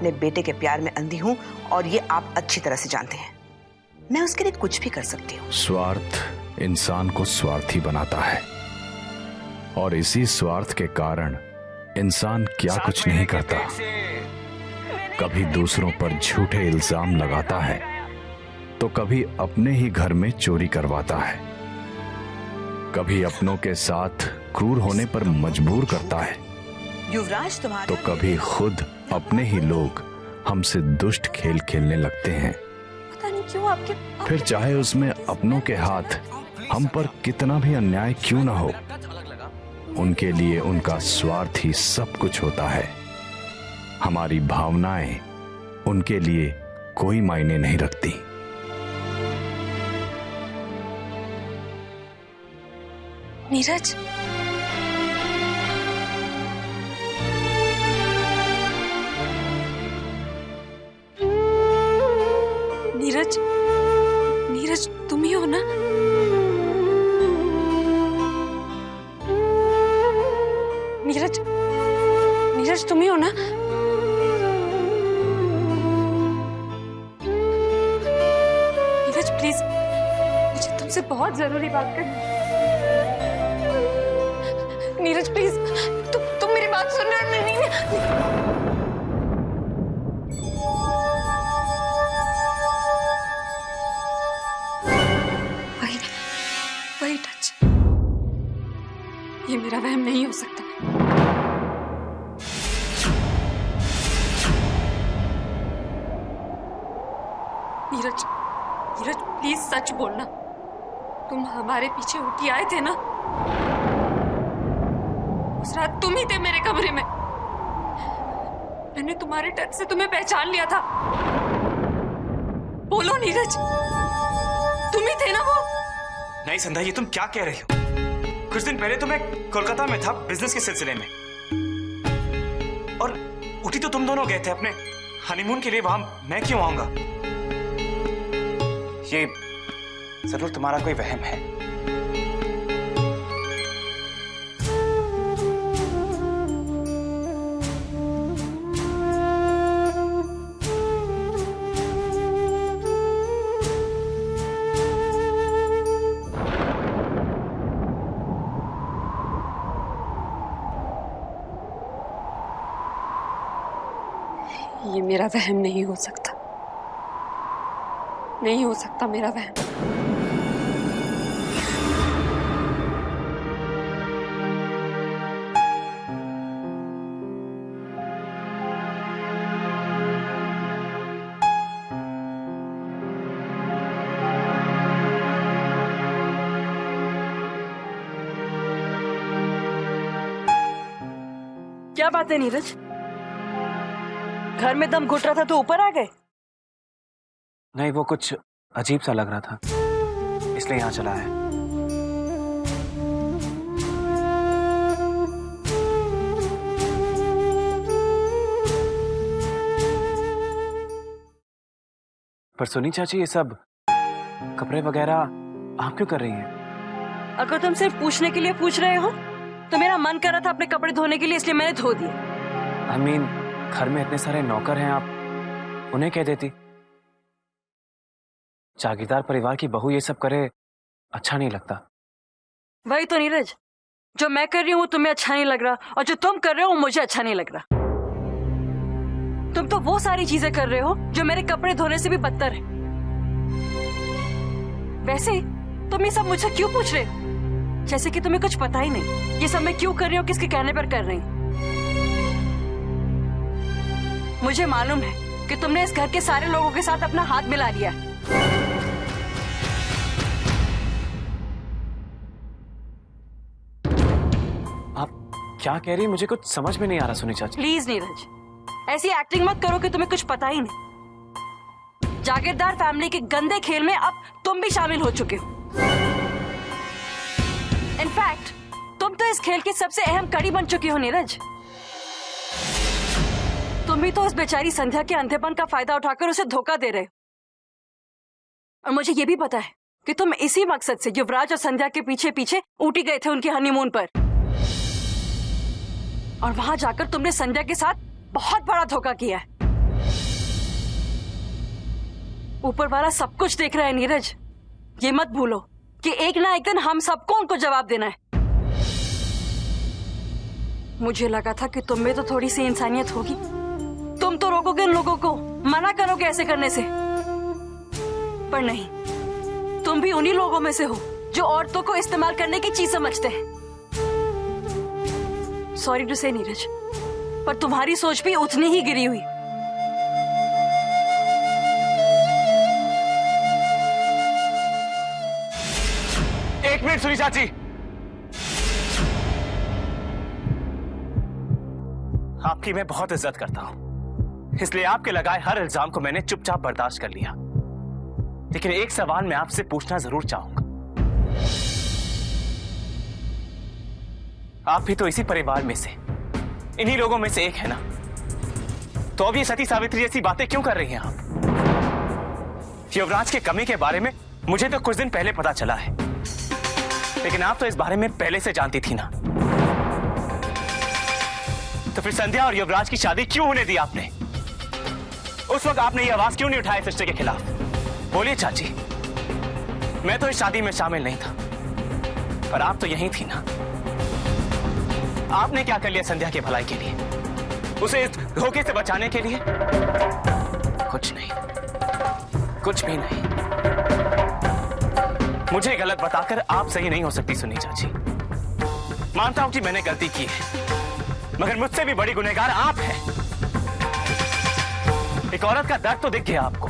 अपने बेटे के प्यार में अंधी हूँ और ये आप अच्छी तरह से जानते हैं। मैं उसके लिए कुछ भी कर सकती हूँ। स्वार्थ इंसान को स्वार्थी बनाता है और इसी स्वार्थ के कारण इंसान क्या कुछ नहीं करता। कभी दूसरों पर झूठे इल्जाम लगाता है तो कभी अपने ही घर में चोरी करवाता है, कभी अपनों के साथ क्रूर होने पर मजबूर करता है, युवराज तुम्हारा तो कभी खुद अपने ही लोग हमसे दुष्ट खेल खेलने लगते हैं। पता नहीं क्यों आपके फिर चाहे उसमें अपनों के हाथ हम पर कितना भी अन्याय क्यों ना हो, उनके लिए उनका स्वार्थ ही सब कुछ होता है। हमारी भावनाएं उनके लिए कोई मायने नहीं रखती। नीरज, नीरज, नीरज तुम ही हो ना? नीरज, नीरज तुम ही हो ना? नीरज प्लीज, मुझे तुमसे बहुत जरूरी बात करनी है। नीरज प्लीज, तुम मेरी बात सुन रहे हो? नहीं, वही टच, ये मेरा वहम नहीं हो सकता। नीरज, नीरज प्लीज सच बोलना, तुम हमारे पीछे उठी आए थे ना? उस रात तुम ही थे मेरे कमरे में। मैंने तुम्हारे टच से तुम्हें पहचान लिया था। बोलो नीरज, तुम ही थे ना वो? नहीं संध्या, ये तुम क्या कह रही हो? कुछ दिन पहले तो मैं कोलकाता में था बिजनेस के सिलसिले में, और उठी तो तुम दोनों गए थे अपने हनीमून के लिए। वहां मैं क्यों आऊंगा? ये जरूर तुम्हारा कोई वहम है। ये मेरा वहम नहीं हो सकता, नहीं हो सकता मेरा वहम। क्या बात है नीरज? घर में दम घुट रहा था तो ऊपर आ गए? नहीं, वो कुछ अजीब सा लग रहा था, इसलिए यहाँ चला है। पर सुनी चाची, ये सब कपड़े वगैरह आप क्यों कर रही हैं? अगर तुम सिर्फ पूछने के लिए पूछ रहे हो तो मेरा मन कर रहा था अपने कपड़े धोने के लिए, इसलिए मैंने धो दिए। I mean, घर में इतने सारे नौकर हैं, आप उन्हें कह देती। जागीरदार परिवार की बहू ये सब करे, अच्छा नहीं लगता। वही तो नीरज, जो मैं कर रही हूँ तुम्हें अच्छा नहीं लग रहा, और जो तुम कर रहे हो मुझे अच्छा नहीं लग रहा। तुम तो वो सारी चीजें कर रहे हो जो मेरे कपड़े धोने से भी बदतर है। वैसे तुम ये सब मुझसे क्यों पूछ रहे हो? जैसे कि तुम्हें कुछ पता ही नहीं ये सब मैं क्यों कर रही हूँ, किसके कहने पर कर रही हूँ। मुझे मालूम है कि तुमने इस घर के सारे लोगों के साथ अपना हाथ मिला लिया है। आप क्या कह रही? मुझे कुछ समझ में नहीं आ रहा सुनी चाची। प्लीज नीरज, ऐसी एक्टिंग मत करो कि तुम्हें कुछ पता ही नहीं। जागीरदार फैमिली के गंदे खेल में अब तुम भी शामिल हो चुके हो। इनफैक्ट तुम तो इस खेल की सबसे अहम कड़ी बन चुकी हो नीरज। तुम भी तो उस बेचारी संध्या के अंधेपन का फायदा उठाकर उसे धोखा दे रहे हो। और मुझे ये भी पता है कि तुम इसी मकसद से युवराज और संध्या के पीछे पीछे ऊटी गए थे उनके हनीमून पर, और वहां जाकर तुमने संध्या के साथ बहुत बड़ा धोखा किया है। ऊपर वाला सब कुछ देख रहा है नीरज। ये मत भूलो कि एक ना एक दिन हम सबको उनको जवाब देना है। मुझे लगा था कि तुम में तो थोड़ी सी इंसानियत होगी, तुम तो रोकोगे इन लोगों को, मना करोगे ऐसे करने से, पर नहीं, तुम भी उन्हीं लोगों में से हो जो औरतों को इस्तेमाल करने की चीज समझते हैं। सॉरी टू से नीरज, पर तुम्हारी सोच भी उतनी ही गिरी हुई। एक मिनट सुनी चाची, आपकी मैं बहुत इज्जत करता हूं, इसलिए आपके लगाए हर इल्जाम को मैंने चुपचाप बर्दाश्त कर लिया। लेकिन एक सवाल मैं आपसे पूछना जरूर चाहूंगा। आप भी तो इसी परिवार में से, इन्हीं लोगों में से एक है ना, तो अब ये सती सावित्री जैसी बातें क्यों कर रही हैं आप? युवराज के कमी के बारे में मुझे तो कुछ दिन पहले पता चला है, लेकिन आप तो इस बारे में पहले से जानती थी ना। तो फिर संध्या और युवराज की शादी क्यों होने दी आपने? उस वक्त आपने ये आवाज क्यों नहीं उठाया इस रिश्ते के खिलाफ? बोलिए चाची। मैं तो इस शादी में शामिल नहीं था, पर आप तो यहीं थी ना। आपने क्या कर लिया संध्या की भलाई के लिए, उसे इस धोखे से बचाने के लिए? कुछ नहीं, कुछ भी नहीं। मुझे गलत बताकर आप सही नहीं हो सकती सुनी चाची। मानता हूं कि मैंने गलती की है, मगर मुझसे भी बड़ी गुनहगार आप हैं। एक औरत का दर्द तो दिख गया आपको,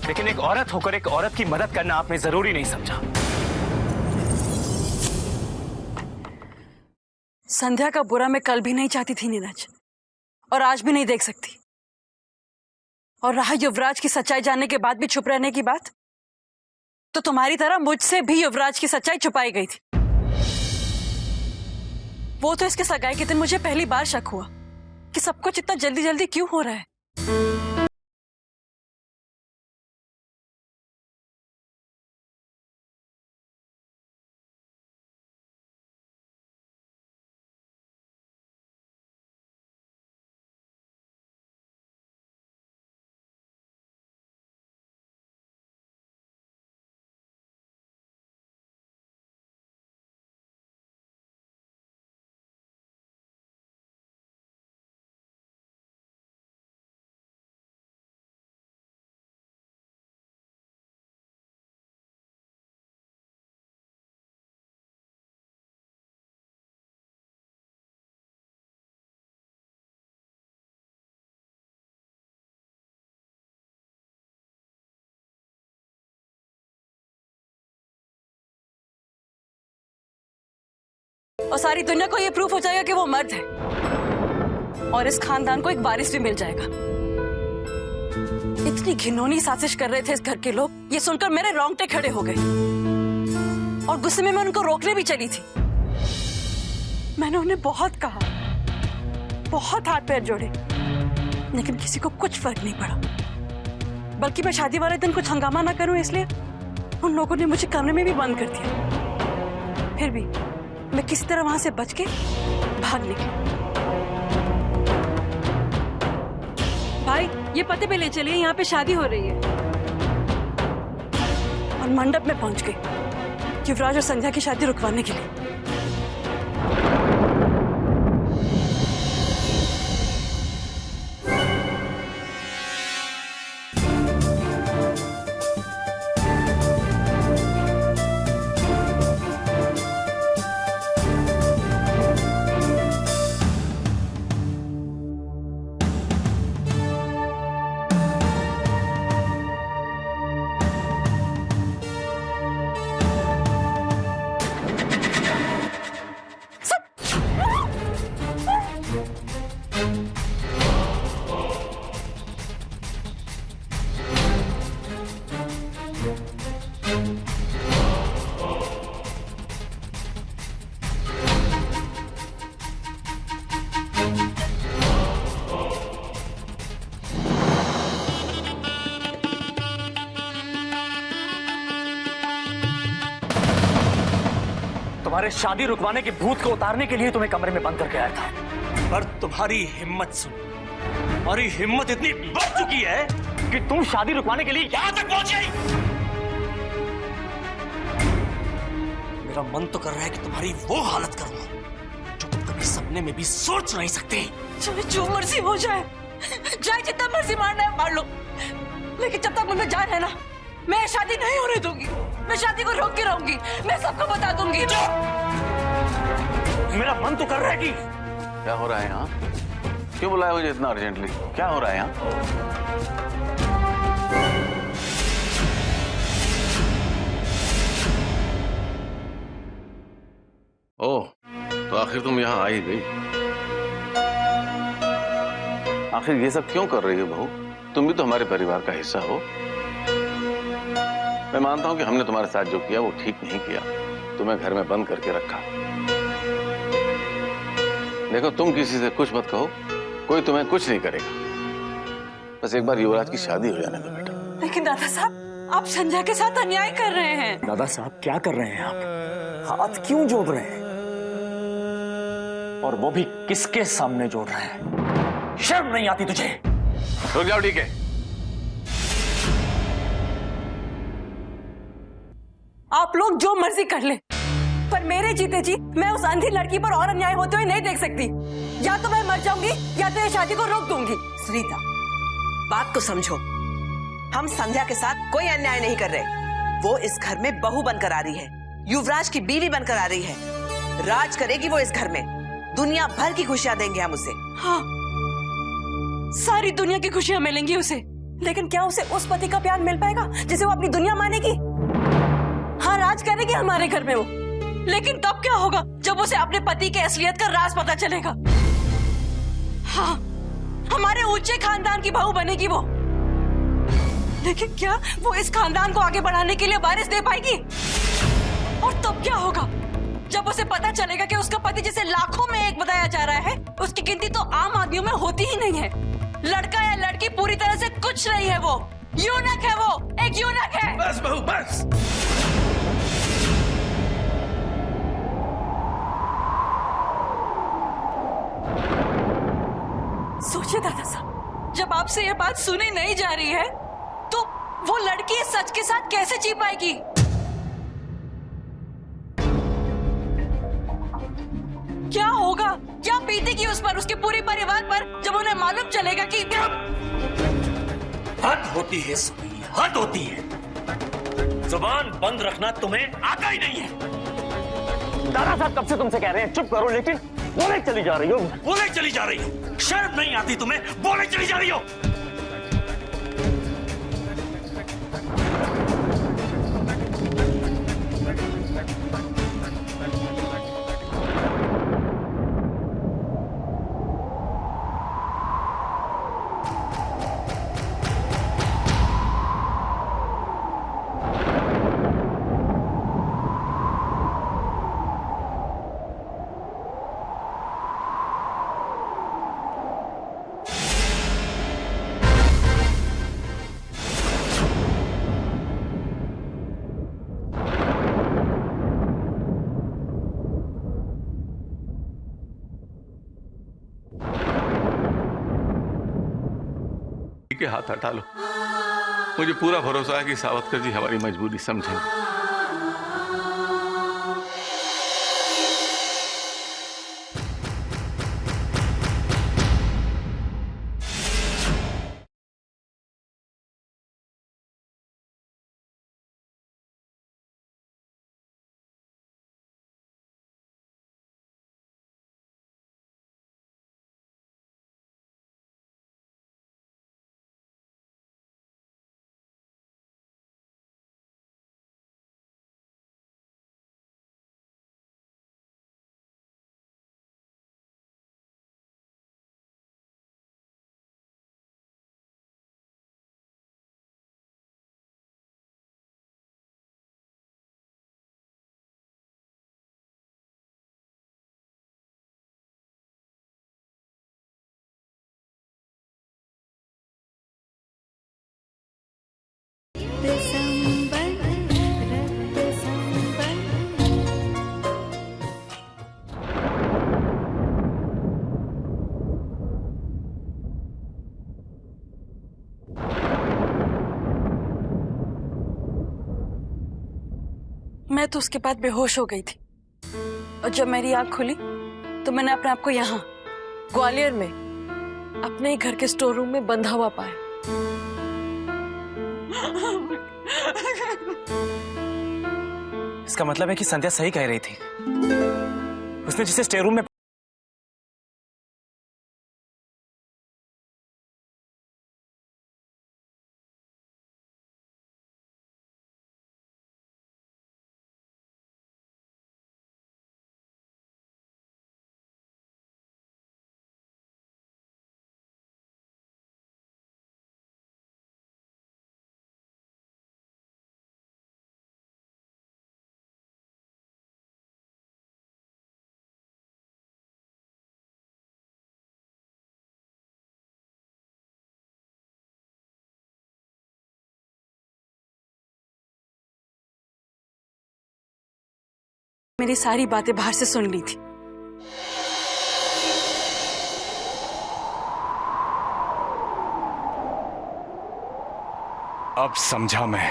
लेकिन एक औरत होकर एक औरत की मदद करना आपने जरूरी नहीं समझा। संध्या का बुरा मैं कल भी नहीं चाहती थी नीरज, और आज भी नहीं देख सकती। और रहा युवराज की सच्चाई जानने के बाद भी चुप रहने की बात, तो तुम्हारी तरह मुझसे भी युवराज की सच्चाई छुपाई गई थी। वो तो इसके सगाई के दिन मुझे पहली बार शक हुआ कि सब कुछ इतना जल्दी जल्दी क्यों हो रहा है। और सारी दुनिया को यह प्रूफ हो जाएगा कि वो मर्द है, और इस खानदान को एक वारिस भी मिल जाएगा। इतनी घिनौनी साजिश कर रहे थे इस घर के लोग, ये सुनकर मेरे रोंगटे खड़े हो गए, और गुस्से में मैं उनको रोकने भी चली थी। मैंने उन्हें बहुत कहा, बहुत हाथ पैर जोड़े, लेकिन किसी को कुछ फर्क नहीं पड़ा। बल्कि मैं शादी वाले दिन कुछ हंगामा ना करूं इसलिए उन लोगों ने मुझे कमरे में भी बंद कर दिया। फिर भी मैं किसी तरह वहां से बच के भाग निकली। भाई, ये पते पे ले चलिए, यहाँ पे शादी हो रही है। और मंडप में पहुंच गए युवराज और संध्या की शादी रुकवाने के लिए। तुम्हारे शादी रुकवाने के भूत को उतारने के लिए तुम्हें कमरे में बंद करके आया था, पर तुम्हारी हिम्मत सुन, तुम्हारी हिम्मत इतनी बढ़ चुकी है कि तुम शादी रुकवाने के लिए यहां तक पहुंच गई। मेरा मन तो कर रहा है कि तुम्हारी वो हालत कर दूं जो तुम कभी सपने में भी सोच नहीं सकते। चाहे जो मर्जी हो जाए, चाहे जितना मर्जी मारना है मार लो, लेकिन जब तक मुझे जान है ना, मैं शादी नहीं होने दूंगी। मैं शादी को रोक के रहूंगी, मैं सबको बता दूंगी। मेरा मन तो कर रहा है कि क्या हो रहा है यहाँ? क्यों बुलाया मुझे इतना अर्जेंटली? क्या हो रहा है यहाँ? ओह, तो आखिर तुम यहाँ आ ही गई। आखिर ये सब क्यों कर रही हो बहू? तुम भी तो हमारे परिवार का हिस्सा हो। मैं मानता हूं कि हमने तुम्हारे साथ जो किया वो ठीक नहीं किया, तुम्हें घर में बंद करके रखा। देखो, तुम किसी से कुछ मत कहो, कोई तुम्हें कुछ नहीं करेगा। बस एक बार युवराज की शादी हो जाने दो बेटा। लेकिन दादा साहब, आप संजय के साथ अन्याय कर रहे हैं। दादा साहब क्या कर रहे हैं आप? हाथ क्यों जोड़ रहे हैं? और वो भी किसके सामने जोड़ रहे हैं? शर्म नहीं आती तुझे? रुक जाओ, ठीक है। आप लोग जो मर्जी कर ले, पर मेरे जीते जी मैं उस अंधी लड़की पर और अन्याय होते हुए नहीं देख सकती। या तो मैं मर जाऊंगी या तो ये शादी को रोक दूंगी। सुनीता, बात को समझो। हम संध्या के साथ कोई अन्याय नहीं कर रहे। वो इस घर में बहू बनकर आ रही है, युवराज की बीवी बनकर आ रही है। राज करेगी वो इस घर में। दुनिया भर की खुशियां देंगे हम उसे। हाँ, सारी दुनिया की खुशियां मिलेंगी उसे, लेकिन क्या उसे उस पति का प्यार मिल पाएगा जिसे वो अपनी दुनिया मानेगी? हाँ, राज करेगी हमारे घर में वो, लेकिन तब क्या होगा जब उसे अपने पति के असलियत का राज पता चलेगा? हाँ, हमारे ऊंचे खानदान की बहू बनेगी वो, लेकिन क्या वो इस खानदान को आगे बढ़ाने के लिए वारिस दे पाएगी? और तब क्या होगा जब उसे पता चलेगा कि उसका पति जिसे लाखों में एक बताया जा रहा है, उसकी गिनती तो आम आदमियों में होती ही नहीं है। लड़का या लड़की पूरी तरह से कुछ नहीं है, वो यूनक है, वो एक यूनक है। बस बहू, बस। सोचिए दादा साहब, जब आपसे ये बात सुनी नहीं जा रही है, तो वो लड़की इस सच के साथ कैसे जी पाएगी? क्या होगा, क्या बीतेगी उस पर, उसके पूरे परिवार पर, जब उन्हें मालूम चलेगा कि हद होती है सुनी, हद होती है। जुबान बंद रखना तुम्हें आता ही नहीं है। दादा साहब कब से तुमसे कह रहे हैं चुप करो, लेकिन बोले चली जा रही हो, बोले चली जा रही हो। शर्म नहीं आती तुम्हें? बोले चली जा रही हो। के हाथ हटा लो। मुझे पूरा भरोसा है कि सावरकर जी हमारी मजबूरी समझेंगे। मैं तो उसके बाद बेहोश हो गई थी और जब मेरी आंख खुली तो मैंने अपने आप को यहाँ ग्वालियर में अपने ही घर के स्टोर रूम में बंधा हुआ पाया। इसका मतलब है कि संध्या सही कह रही थी। उसने जिसे स्टे रूम में मेरी सारी बातें बाहर से सुन ली थी। अब समझा मैं।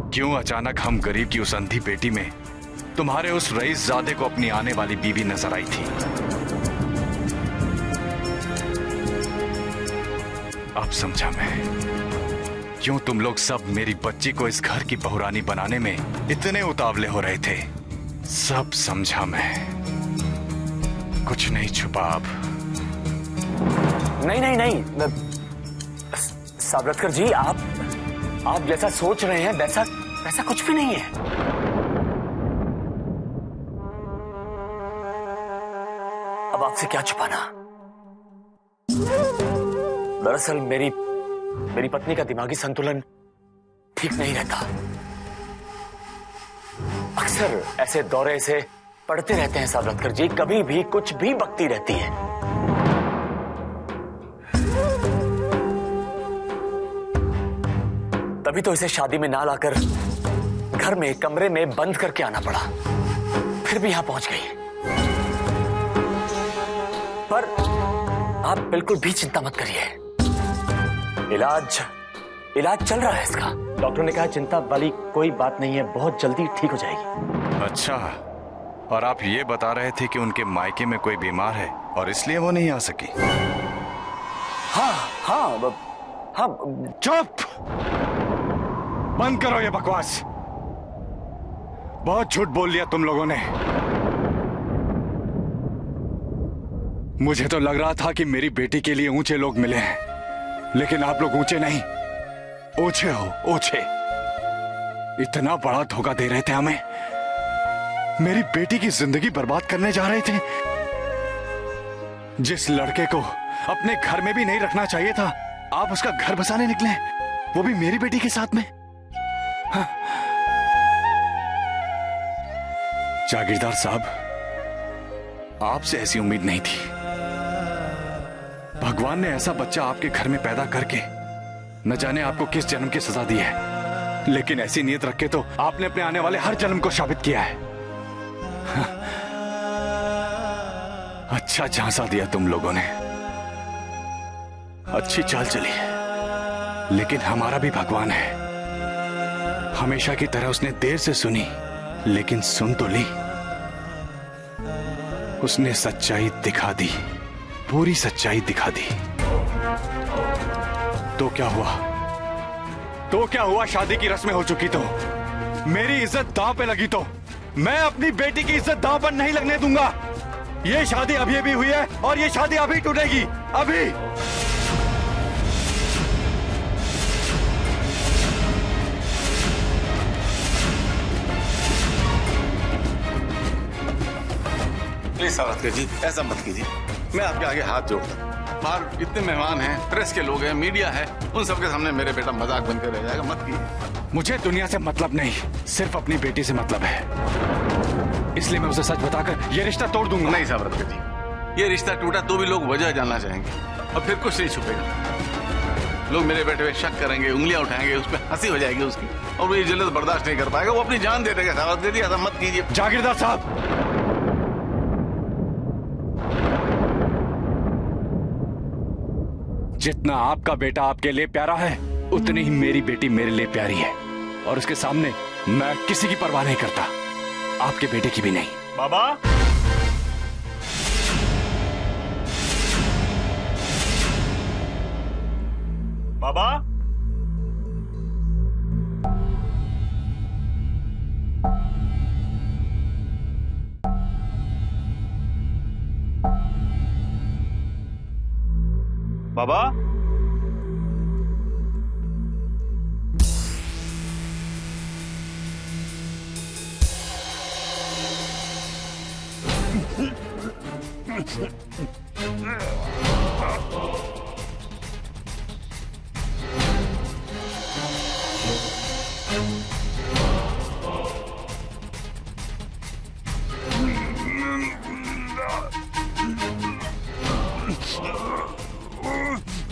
क्यों अचानक हम गरीब की उस अंधी बेटी में तुम्हारे उस रईसजादे को अपनी आने वाली बीवी नजर आई थी। अब समझा मैं क्यों तुम लोग सब मेरी बच्ची को इस घर की बहुरानी बनाने में इतने उतावले हो रहे थे। सब समझा मैं। कुछ नहीं छुपा अब। नहीं साबरतकर जी, आप जैसा सोच रहे हैं वैसा कुछ भी नहीं है। अब आपसे क्या छुपाना। दरअसल मेरी पत्नी का दिमागी संतुलन ठीक नहीं रहता। अक्सर ऐसे दौरे से पड़ते रहते हैं साबरतकर जी, कभी भी कुछ भी बकती रहती है। तभी तो इसे शादी में ना लाकर घर में कमरे में बंद करके आना पड़ा, फिर भी यहां पहुंच गई। पर आप बिल्कुल भी चिंता मत करिए, इलाज चल रहा है इसका। डॉक्टर ने कहा चिंता वाली कोई बात नहीं है, बहुत जल्दी ठीक हो जाएगी। अच्छा, और आप ये बता रहे थे कि उनके मायके में कोई बीमार है और इसलिए वो नहीं आ सकी। हाँ। चुप! बंद करो ये बकवास। बहुत झूठ बोल लिया तुम लोगों ने। मुझे तो लग रहा था कि मेरी बेटी के लिए ऊंचे लोग मिले हैं, लेकिन आप लोग ऊंचे नहीं, ओछे हो, ओछे। इतना बड़ा धोखा दे रहे थे हमें। मेरी बेटी की जिंदगी बर्बाद करने जा रहे थे। जिस लड़के को अपने घर में भी नहीं रखना चाहिए था, आप उसका घर बसाने निकले, वो भी मेरी बेटी के साथ में। हाँ। जागीरदार साहब, आपसे ऐसी उम्मीद नहीं थी। भगवान ने ऐसा बच्चा आपके घर में पैदा करके न जाने आपको किस जन्म की सजा दी है, लेकिन ऐसी नीयत रख के तो आपने अपने आने वाले हर जन्म को साबित किया है। अच्छा झांसा दिया तुम लोगों ने, अच्छी चाल चली, लेकिन हमारा भी भगवान है। हमेशा की तरह उसने देर से सुनी, लेकिन सुन तो ली। उसने सच्चाई दिखा दी, पूरी सच्चाई दिखा दी। तो क्या हुआ? शादी की रस्में हो चुकी तो मेरी इज्जत दांव पे लगी तो मैं अपनी बेटी की इज्जत दांव पर नहीं लगने दूंगा। ये शादी अभी भी हुई है और ये शादी अभी टूटेगी, अभी। प्लीज साबरतकर जी, ऐसा मत कीजिए। मैं आपके आगे हाथ जोड़ता हूं। बाहर इतने मेहमान हैं, प्रेस के लोग हैं, मीडिया है, उन सबके सामने मेरे बेटा मजाक बनकर रह जाएगा। मत कीजिए। मुझे दुनिया से मतलब नहीं, सिर्फ अपनी बेटी से मतलब है, इसलिए मैं उसे सच बताकर ये रिश्ता तोड़ दूंगा। नहीं साबरतकर जी, ये रिश्ता टूटा तो भी लोग वजह जानना चाहेंगे और फिर कुछ नहीं छुपेगा। लोग मेरे बेटे पे शक करेंगे, उंगलियां उठाएंगे, उस पर हंसी हो जाएगी उसकी, और वो ये जल्द बर्दाश्त नहीं कर पाएगा, वो अपनी जान दे देगा। साबरतकर जी, ऐसा मत कीजिए। जागीरदार साहब, जितना आपका बेटा आपके लिए प्यारा है, उतनी ही मेरी बेटी मेरे लिए प्यारी है, और उसके सामने मैं किसी की परवाह नहीं करता, आपके बेटे की भी नहीं। बाबा, बाबा, बाबा,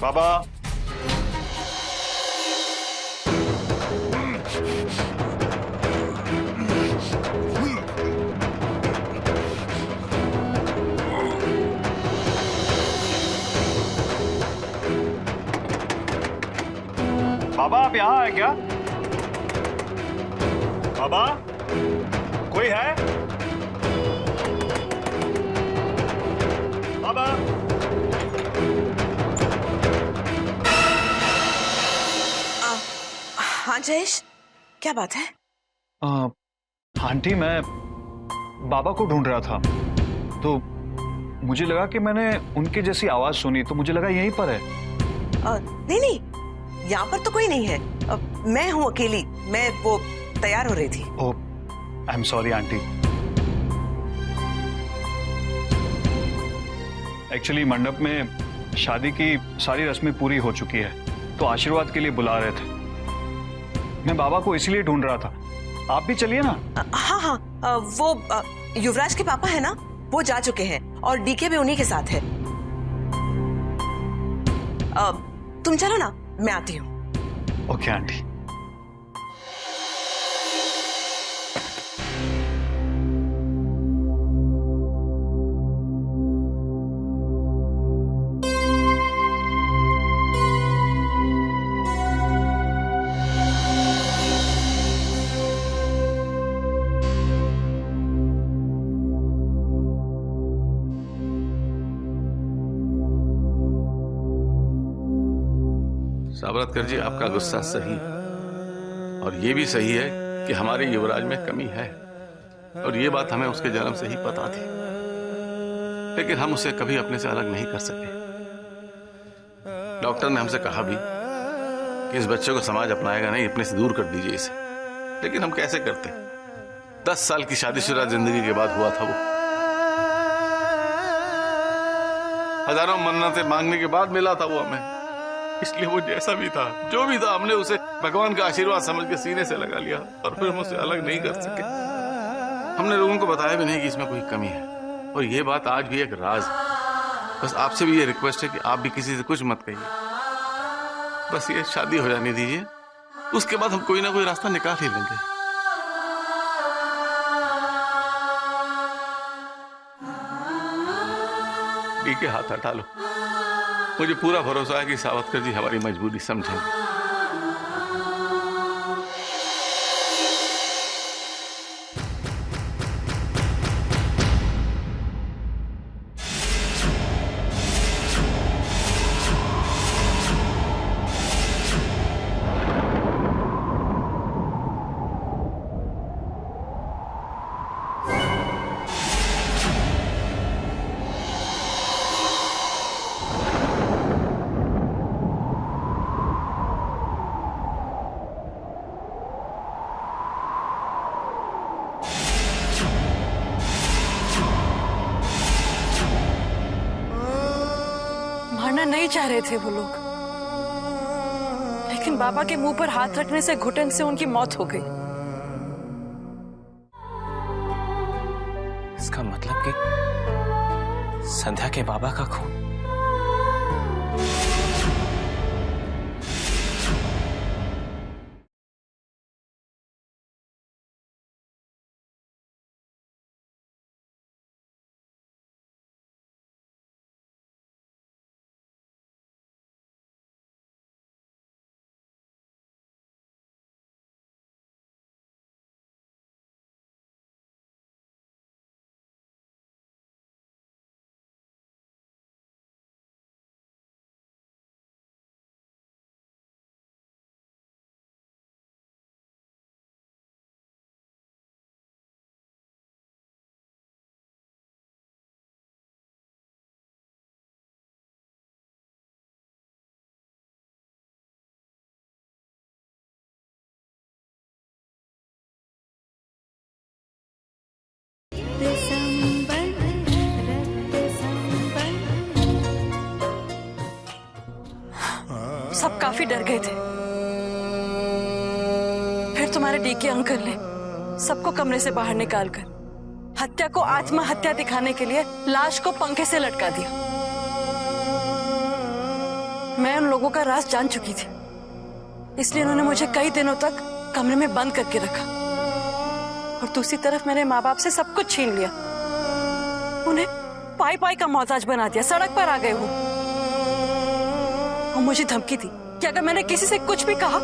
बाबा, बाबा, आप यहाँ है क्या? बाबा, कोई है? बाबा, हाँ जयेश, क्या बात है? आंटी, मैं बाबा को ढूंढ रहा था, तो मुझे लगा कि मैंने उनकी जैसी आवाज सुनी, तो मुझे लगा यहीं पर है। नहीं नहीं, यहाँ पर तो कोई नहीं है। मैं हूँ अकेली, मैं वो तैयार हो रही थी। Oh, I am sorry aunty. Actually मंडप में शादी की सारी रस्में पूरी हो चुकी है, तो आशीर्वाद के लिए बुला रहे थे। मैं बाबा को इसलिए ढूंढ रहा था, आप भी चलिए ना। हाँ हाँ, वो युवराज के पापा है ना, वो जा चुके हैं और डीके भी उन्हीं के साथ है। तुम चलो ना, मैं आती हूँ। Okay aunty. साबरकर जी, आपका गुस्सा सही है, और ये भी सही है कि हमारे युवराज में कमी है, और ये बात हमें उसके जन्म से ही पता थी, लेकिन हम उसे कभी अपने से अलग नहीं कर सके। डॉक्टर ने हमसे कहा भी कि इस बच्चे को समाज अपनाएगा नहीं, अपने से दूर कर दीजिए इसे, लेकिन हम कैसे करते? 10 साल की शादीशुदा जिंदगी के बाद हुआ था वो, हजारों मन्नतें मांगने के बाद मिला था वो हमें, इसलिए वो जैसा भी था, जो भी था, हमने उसे भगवान का आशीर्वाद समझ के सीने से लगा लिया, और फिर हम उसे अलग नहीं कर सके। हमने लोगों को बताया भी नहीं कि इसमें कोई कमी है, और ये बात आज भी एक राज है। बस आपसे भी ये रिक्वेस्ट है कि आप भी किसी से कुछ मत कहिए, बस ये शादी हो जाने दीजिए, उसके बाद हम कोई ना कोई रास्ता निकाल ही लेंगे। ठीक है, हाथ हटा लो। मुझे पूरा भरोसा है कि सावरकर जी हमारी मजबूरी समझेंगे। मारना नहीं चाह रहे थे वो लोग, लेकिन बाबा के मुंह पर हाथ रखने से घुटन से उनकी मौत हो गई। इसका मतलब कि संध्या के बाबा का खून सब काफी डर गए थे। फिर तुम्हारे डीके अंकल ने सबको कमरे से बाहर निकालकर हत्या को आत्महत्या दिखाने के लिए लाश को पंखे से लटका दिया। मैं उन लोगों का राज जान चुकी थी, इसलिए उन्होंने मुझे कई दिनों तक कमरे में बंद करके रखा और दूसरी तरफ मेरे माँ बाप से सब कुछ छीन लिया। उन्हें पाई पाई का मोहताज बना दिया, सड़क पर आ गए वो। और मुझे धमकी दी कि अगर मैंने किसी से कुछ भी कहा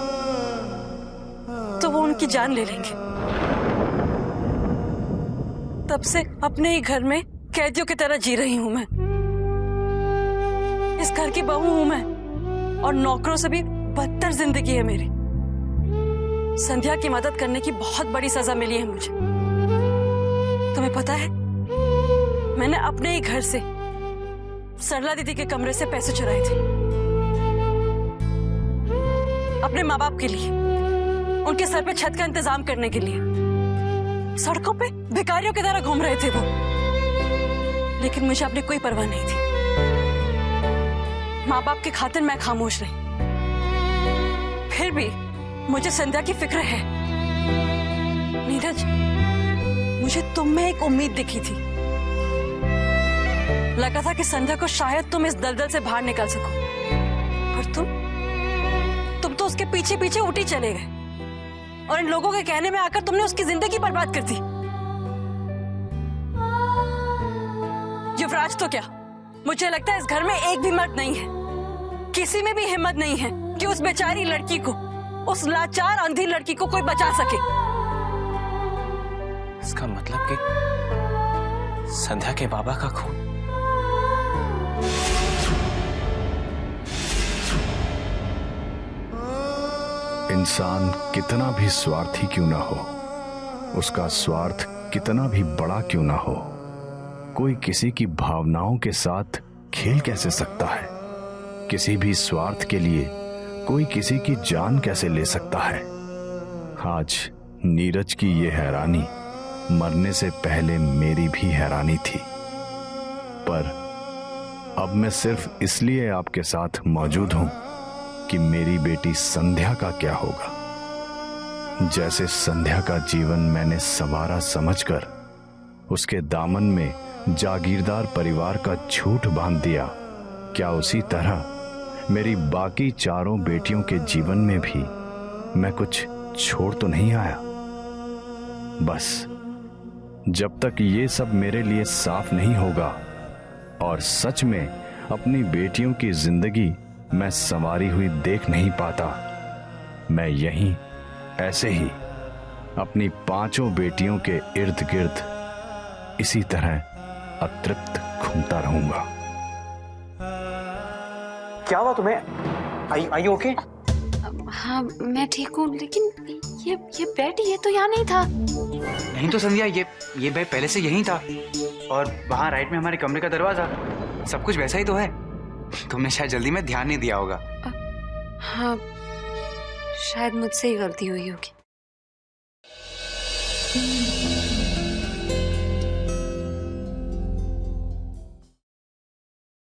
तो वो उनकी जान ले लेंगे। तब से अपने ही घर में कैदियों की तरह जी रही हूं मैं। इस घर की बहू हूं मैं और नौकरों से भी बदतर जिंदगी है मेरी। संध्या की मदद करने की बहुत बड़ी सजा मिली है मुझे। तुम्हें पता है, मैंने अपने ही घर से सरला दीदी के कमरे से पैसे चुराए थे अपने माँ बाप के लिए, उनके सर पे छत का इंतजाम करने के लिए। सड़कों पे भिखारियों की तरह घूम रहे थे वो, लेकिन मुझे अपनी कोई परवाह नहीं थी। माँ बाप के खातिर मैं खामोश रही। फिर भी मुझे संध्या की फिक्र है। नीरज, मुझे तुम में एक उम्मीद दिखी थी। लगा था कि संध्या को शायद तुम इस दलदल से बाहर निकाल सको, पर तुम तो उसके पीछे पीछे उठी चले गए और इन लोगों के कहने में आकर तुमने उसकी जिंदगी बर्बाद कर दी। युवराज तो क्या, मुझे लगता है इस घर में एक भी मर्द नहीं है, किसी में भी हिम्मत नहीं है कि उस बेचारी लड़की को, उस लाचार अंधी लड़की को कोई बचा सके। इसका मतलब कि संध्या के बाबा का खून। इंसान कितना भी स्वार्थी क्यों ना हो, उसका स्वार्थ कितना भी बड़ा क्यों ना हो, कोई किसी की भावनाओं के साथ खेल कैसे सकता है? किसी भी स्वार्थ के लिए कोई किसी की जान कैसे ले सकता है? आज नीरज की ये हैरानी मरने से पहले मेरी भी हैरानी थी, पर अब मैं सिर्फ इसलिए आपके साथ मौजूद हूं कि मेरी बेटी संध्या का क्या होगा। जैसे संध्या का जीवन मैंने संवारा समझकर उसके दामन में जागीरदार परिवार का झूठ बांध दिया, क्या उसी तरह मेरी बाकी चारों बेटियों के जीवन में भी मैं कुछ छोड़ तो नहीं आया? बस जब तक ये सब मेरे लिए साफ नहीं होगा और सच में अपनी बेटियों की जिंदगी मैं संवारी हुई देख नहीं पाता, मैं यहीं ऐसे ही अपनी पांचों बेटियों के इर्द गिर्द इसी तरह अतृप्त घूमता रहूंगा। क्या हुआ तुम्हें? आई ओके? हाँ मैं ठीक हूँ, लेकिन ये बेड ये तो यहाँ नहीं था। नहीं तो संध्या, ये बेड पहले से यहीं था और वहाँ राइट में हमारे कमरे का दरवाजा, सब कुछ वैसा ही तो है। तुमने शायद जल्दी में ध्यान नहीं दिया होगा। हाँ शायद मुझसे ही गलती हुई होगी।